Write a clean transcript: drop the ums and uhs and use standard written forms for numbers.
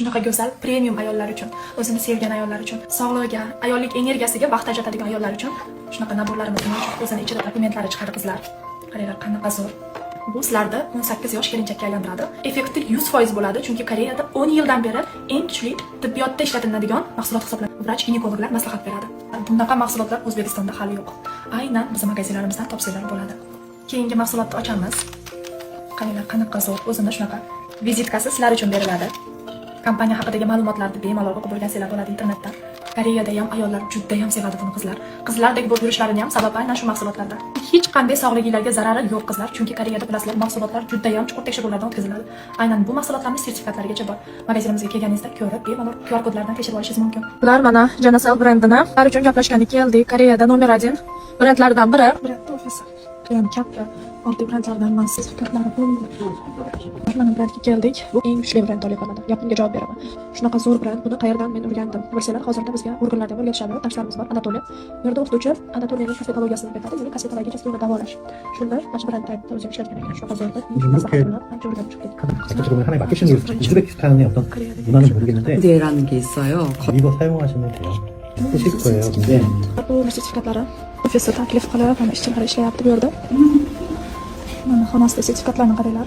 Shunaqa go'zal, premium ayollar uchun, o'zini sevgan ayollar uchun, sog'lig'iga, ayollik energiyasiga vaqt ajratadigan ayollar uchun shunaqa naborlarimiz mavjud. O'zini ichida dokumentlari chiqadi qizlar. Qaranglar, qanaqa zo'r. Bu sizlarni 18 yosh kelinchakka aylantiradi. Effekti 100% bo'ladi, chunki Koreyada 10 yildan beri eng kuchli tibbiyotda ishlatiladigan mahsulot hisoblanadi. Vrach ginekologlar maslahat beradi. Bunaqa mahsulotlar O'zbekistonda hali yo'q. Aynan biz magazinlarimizdan topsanglar bo'ladi. Keyingi mahsulotni ochamiz. Qaranglar, qanaqa zo'r. O'zini shunaqa vizitkasi sizlar uchun beriladi. Kompaniya haqidagi ma'lumotlarni bemalol o'qib o'rgansanglar bo'ladi internetda. Koreyada ham ayollar juda ham sevadi buni qizlar. Qizlardek bo'lib yurishlarini ham sababi aynan shu mahsulotlarda. Hech qanday sog'ligingizga zarari yo'q qizlar, chunki Koreyada bilasizlar, mahsulotlar juda ham chuqur tekshiruvlardan o'tkaziladi. Aynan bu mahsulotlarning sertifikatlarigacha bor. Magazinimizga kelganingizda ko'rib, bemalol QR kodlardan tekshirib olishingiz mumkin. Bular mana Janasel brendini ular uchun gaplashgani keldik. Koreyada nomer 1 brendlardan biri. Brendni ofisi. Ham katta oddiy brendlardan emas, sertifikatlari bor. Mana brendga keldik. Bu eng kuchli brend olib qoladi. Gapimga javob beraman. Shunaqa zo'r brend. Buni qayerdan men o'rgandim? Bilsanglar, hozirda bizga organlarda o'rgatishadi. Darslarimiz bor, anatoliya. Bu yerda o'qituvchi anatoliyaning kosmetologiyasini o'rgatadi, ya'ni kosmetologiya kasbini davolash. Shunda majburan tayyorda o'zim ishlatgan ekan. Shunaqa zo'r brend. maslahatlarni ancha o'rganib chiqdik. 전체적으로 하나의 마케팅 우즈베키스탄의 어떤 문화는 모르겠는데 데라는 게 있어요. 이거 사용하시면 돼요. 쓰실 거예요. 근데 Bu sertifikatlari ofisda taklif qilib, mana ishchilari ishlayapti bu yerda. Mana xonasida sertifikatlarni qaranglar.